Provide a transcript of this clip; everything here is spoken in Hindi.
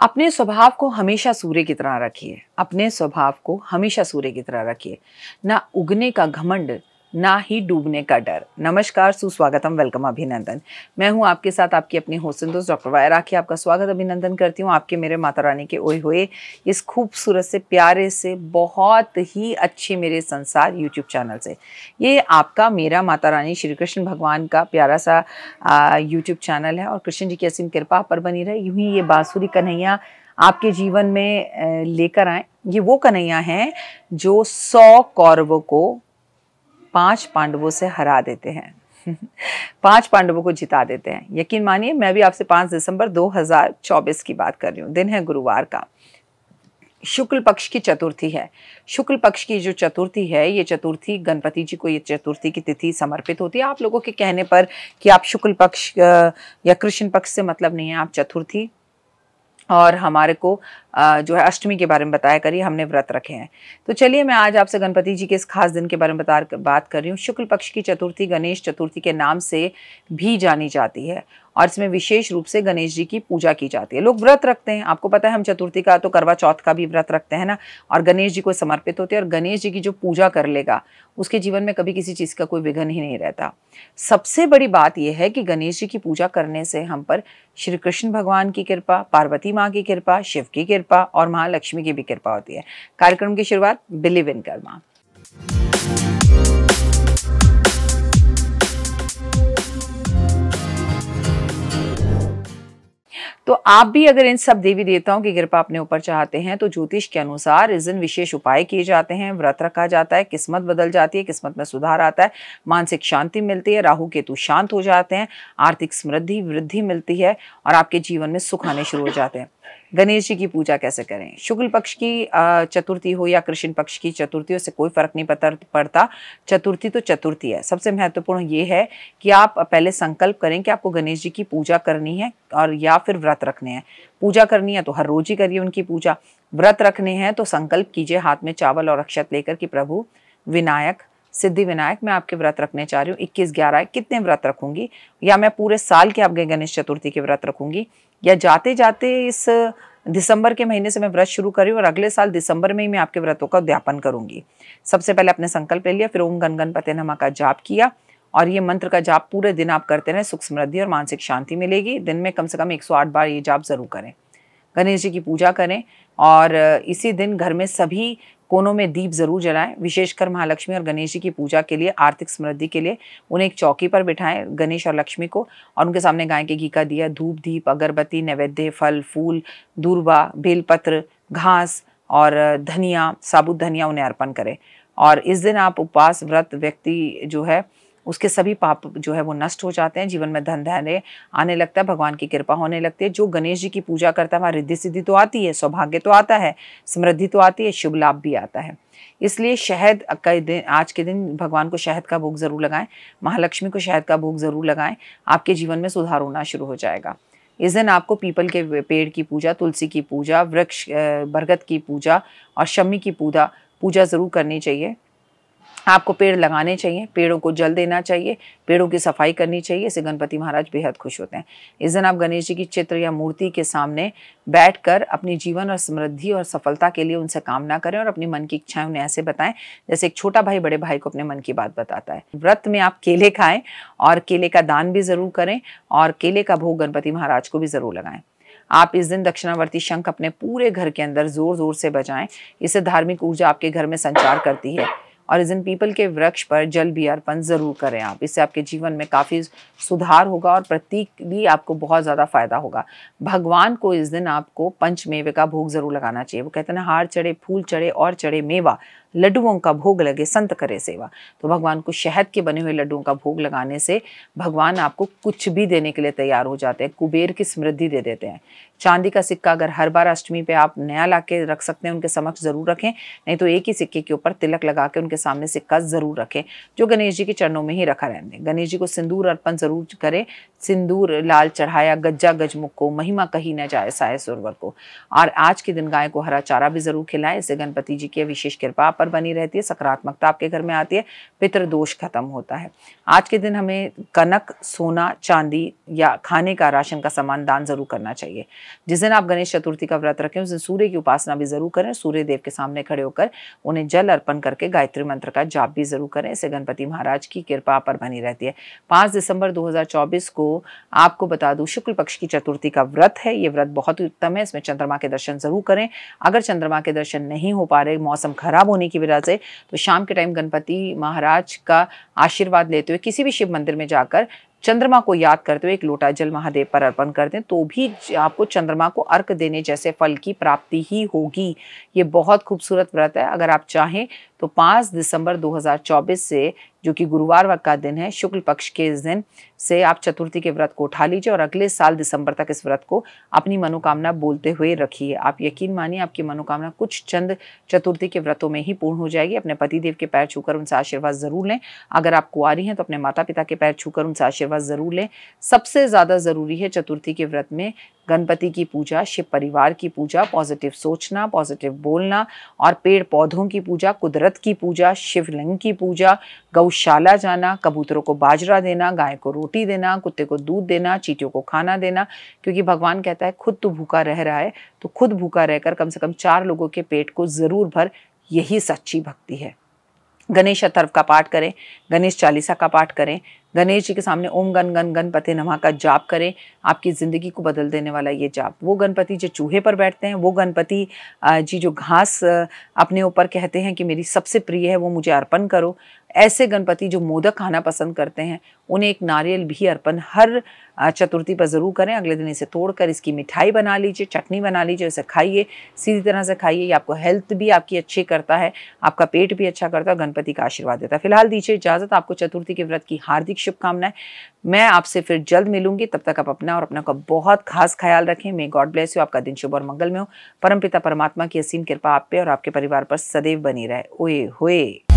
अपने स्वभाव को हमेशा सूर्य की तरह रखिए। अपने स्वभाव को हमेशा सूर्य की तरह रखिए। ना उगने का घमंड, ना ही डूबने का डर। नमस्कार, सुस्वागतम, वेलकम, अभिनंदन। मैं हूं आपके साथ आपकी अपनी होस्ट दोस्त डॉक्टर वाया राखी। आपका स्वागत अभिनंदन करती हूं आपके मेरे माता रानी के ओए हुए इस खूबसूरत से, प्यारे से, बहुत ही अच्छे मेरे संसार यूट्यूब चैनल से। ये आपका मेरा माता रानी श्री कृष्ण भगवान का प्यारा सा यूट्यूब चैनल है और कृष्ण जी की असीम कृपा आप पर बनी रहे। यूं ही ये बांसुरी कन्हैया आपके जीवन में लेकर आए। ये वो कन्हैया हैं जो 100 कौरवों को 5 पांडवों से हरा देते हैं 5 पांडवों को जिता देते हैं। यकीन मानिए, मैं भी आपसे 5 दिसंबर 2024 की बात कर रही हूँ। दिन है गुरुवार का, शुक्ल पक्ष की चतुर्थी है। शुक्ल पक्ष की जो चतुर्थी है, ये चतुर्थी गणपति जी को ये चतुर्थी की तिथि समर्पित होती है। आप लोगों के कहने पर कि आप शुक्ल पक्ष या कृष्ण पक्ष से मतलब नहीं है, आप चतुर्थी और हमारे को जो है अष्टमी के बारे में बताया करिए। हमने व्रत रखे हैं। तो चलिए, मैं आज आपसे गणपति जी के इस खास दिन के बारे में बात कर रही हूँ। शुक्ल पक्ष की चतुर्थी गणेश चतुर्थी के नाम से भी जानी जाती है और इसमें विशेष रूप से गणेश जी की पूजा की जाती है। लोग व्रत रखते हैं, आपको पता है, हम चतुर्थी का तो करवा चौथ का भी व्रत रखते हैं ना, और गणेश जी को समर्पित होते हैं। और गणेश जी की जो पूजा कर लेगा उसके जीवन में कभी किसी चीज़ का कोई विघ्न ही नहीं रहता। सबसे बड़ी बात यह है कि गणेश जी की पूजा करने से हम पर श्री कृष्ण भगवान की कृपा, पार्वती माँ की कृपा, शिव की कृपा और महालक्ष्मी की भी कृपा होती है। कार्यक्रम की शुरुआत बिलीव इन कर्मा। तो आप भी अगर इन सब देवी देवताओं की कृपा अपने ऊपर चाहते हैं तो ज्योतिष के अनुसार इस दिन विशेष उपाय किए जाते हैं, व्रत रखा जाता है, किस्मत बदल जाती है, किस्मत में सुधार आता है, मानसिक शांति मिलती है, राहु केतु शांत हो जाते हैं, आर्थिक समृद्धि वृद्धि मिलती है और आपके जीवन में सुख आने शुरू हो जाते हैं। गणेश जी की पूजा कैसे करें? शुक्ल पक्ष की चतुर्थी हो या कृष्ण पक्ष की चतुर्थी हो, से कोई फर्क नहीं पड़ता। चतुर्थी तो चतुर्थी है। सबसे महत्वपूर्ण ये है कि आप पहले संकल्प करें कि आपको गणेश जी की पूजा करनी है और या फिर व्रत रखने हैं। पूजा करनी है तो हर रोज ही करिए उनकी पूजा। व्रत रखने हैं तो संकल्प कीजिए हाथ में चावल और अक्षत लेकर कि प्रभु विनायक, सिद्धि विनायक, मैं आपके व्रत रखने चाह रही हूँ। 21/11 कितने व्रत रखूंगी, या मैं पूरे साल के आपके गणेश चतुर्थी के व्रत रखूंगी, या जाते जाते इस दिसंबर के महीने से मैं व्रत शुरू करी और अगले साल दिसंबर में ही मैं आपके व्रतों का उद्यापन करूंगी। सबसे पहले अपने संकल्प ले लिया, फिर ओम गण गणपते नमः का जाप किया और ये मंत्र का जाप पूरे दिन आप करते रहें। सुख समृद्धि और मानसिक शांति मिलेगी। दिन में कम से कम 108 बार ये जाप जरूर करें। गणेश जी की पूजा करें और इसी दिन घर में सभी कोनों में दीप जरूर जलाएं। विशेषकर महालक्ष्मी और गणेश जी की पूजा के लिए, आर्थिक समृद्धि के लिए उन्हें एक चौकी पर बिठाएं, गणेश और लक्ष्मी को, और उनके सामने गाय के घी का दिया, धूप दीप अगरबत्ती नैवेद्य, फल फूल, दूर्वा, बेलपत्र, घास और धनिया, साबुत धनिया उन्हें अर्पण करें। और इस दिन आप उपवास व्रत व्यक्ति जो है उसके सभी पाप जो है वो नष्ट हो जाते हैं। जीवन में धन धान्य आने लगता है, भगवान की कृपा होने लगती है। जो गणेश जी की पूजा करता है वहाँ रिद्धि सिद्धि तो आती है, सौभाग्य तो आता है, समृद्धि तो आती है, शुभ लाभ भी आता है। इसलिए शहद का दिन, आज के दिन भगवान को शहद का भोग जरूर लगाएं, महालक्ष्मी को शहद का भोग जरूर लगाएं। आपके जीवन में सुधार होना शुरू हो जाएगा। इस दिन आपको पीपल के पेड़ की पूजा, तुलसी की पूजा, वृक्ष बरगद की पूजा और शमी की पूजा जरूर करनी चाहिए। आपको पेड़ लगाने चाहिए, पेड़ों को जल देना चाहिए, पेड़ों की सफाई करनी चाहिए। इससे गणपति महाराज बेहद खुश होते हैं। इस दिन आप गणेश जी की चित्र या मूर्ति के सामने बैठकर अपनी जीवन और समृद्धि और सफलता के लिए उनसे कामना करें और अपनी मन की इच्छाएं उन्हें ऐसे बताएं जैसे एक छोटा भाई बड़े भाई को अपने मन की बात बताता है। व्रत में आप केले खाएं और केले का दान भी जरूर करें और केले का भोग गणपति महाराज को भी जरूर लगाएं। आप इस दिन दक्षिणावर्ती शंख अपने पूरे घर के अंदर जोर जोर से बजाएं। इससे धार्मिक ऊर्जा आपके घर में संचार करती है। और इस दिन पीपल के वृक्ष पर जल भी अर्पण जरूर करें आप। इससे आपके जीवन में काफ़ी सुधार होगा और प्रतीक भी आपको बहुत ज़्यादा फायदा होगा। भगवान को इस दिन आपको पंचमेवे का भोग जरूर लगाना चाहिए। वो कहते हैं ना, हार चढ़े फूल चढ़े और चढ़े मेवा, लड्डुओं का भोग लगे संत करे सेवा। तो भगवान को शहद के बने हुए लड्डुओं का भोग लगाने से भगवान आपको कुछ भी देने के लिए तैयार हो जाते हैं। कुबेर की समृद्धि दे देते हैं। चांदी का सिक्का अगर हर बार अष्टमी पे आप नया ला के रख सकते हैं, उनके समक्ष जरूर रखें। नहीं तो एक ही सिक्के के ऊपर तिलक लगा के उनके सामने सिक्का जरूर रखें, जो गणेश जी के चरणों में ही रखा रहने। गणेश जी को सिंदूर अर्पण जरूर करें। सिंदूर लाल चढ़ाया गज्जा गजमुख को, महिमा कही न जाए साय सुरवर को। और आज के दिन गाय को हरा चारा भी जरूर खिलाएं। इससे गणपति जी की विशेष कृपा पर बनी रहती है, सकारात्मकता आपके घर में आती है, पितृदोष खत्म होता है। आज के दिन हमें कनक, सोना, चांदी या खाने का, राशन का सामान दान जरूर करना चाहिए। जिस दिन आप गणेश चतुर्थी का व्रत रखें उस दिन सूर्य की उपासना भी जरूर करें। सूर्य देव के सामने खड़े होकर उन्हें जल अर्पण करके गायत्री मंत्र का जाप भी जरूर करें। इससे गणपति महाराज की कृपा पर बनी रहती है। 5 दिसंबर 2024 को आपको बता दूं शुक्ल पक्ष की चतुर्थी का व्रत है। ये व्रत बहुत ही उत्तम है। इसमें चंद्रमा के दर्शन जरूर करें। अगर चंद्रमा के दर्शन नहीं हो पा रहे, मौसम खराब होने की वजह से, तो शाम के टाइम गणपति महाराज का आशीर्वाद लेते हुए किसी भी शिव मंदिर में जाकर चंद्रमा को याद करते हुए एक लोटा जल महादेव पर अर्पण कर दें, तो भी आपको चंद्रमा को अर्घ देने जैसे फल की प्राप्ति ही होगी। ये बहुत खूबसूरत व्रत है। अगर आप चाहें तो 5 दिसंबर 2024 से, जो कि गुरुवार का दिन है, शुक्ल पक्ष के इस दिन से आप चतुर्थी के व्रत को उठा लीजिए और अगले साल दिसंबर तक इस व्रत को अपनी मनोकामना बोलते हुए रखिए। आप यकीन मानिए आपकी मनोकामना कुछ चंद चतुर्थी के व्रतों में ही पूर्ण हो जाएगी। अपने पतिदेव के पैर छूकर उनसे आशीर्वाद जरूर लें। अगर आप कुंवारी हैं तो अपने माता पिता के पैर छूकर उनसे आशीर्वाद जरूर लें। सबसे ज्यादा जरूरी है चतुर्थी के व्रत में गणपति की पूजा, शिव परिवार की पूजा, पॉजिटिव सोचना, पॉजिटिव बोलना और पेड़ पौधों की पूजा, कुदरत की पूजा, शिवलिंग की पूजा, गौशाला जाना, कबूतरों को बाजरा देना, गाय को रोटी देना, कुत्ते को दूध देना, चींटियों को खाना देना। क्योंकि भगवान कहता है खुद तो भूखा रह रहा है, तो खुद भूखा रहकर कम से कम 4 लोगों के पेट को जरूर भर। यही सच्ची भक्ति है। गणेश अथर्व का पाठ करें, गणेश चालीसा का पाठ करें, गणेश जी के सामने ओम गण गण गणपति नमः का जाप करें। आपकी जिंदगी को बदल देने वाला ये जाप। वो गणपति जो चूहे पर बैठते हैं, वो गणपति जी जो घास अपने ऊपर कहते हैं कि मेरी सबसे प्रिय है, वो मुझे अर्पण करो। ऐसे गणपति जो मोदक खाना पसंद करते हैं, उन्हें एक नारियल भी अर्पण हर चतुर्थी पर जरूर करें। अगले दिन इसे तोड़कर इसकी मिठाई बना लीजिए, चटनी बना लीजिए, इसे खाइए, सीधी तरह से खाइए। ये आपको हेल्थ भी आपकी अच्छी करता है, आपका पेट भी अच्छा करता है, गणपति का आशीर्वाद देता है। फिलहाल दीजिए इजाजत। आपको चतुर्थी के व्रत की हार्दिक शुभकामनाएं। मैं आपसे फिर जल्द मिलूंगी। तब तक आप अपना और अपना का बहुत खास ख्याल रखें। May God bless you. आपका दिन शुभ और मंगल में हो। परमपिता परमात्मा की असीम कृपा आप पे और आपके परिवार पर सदैव बनी रहे। ओए होए।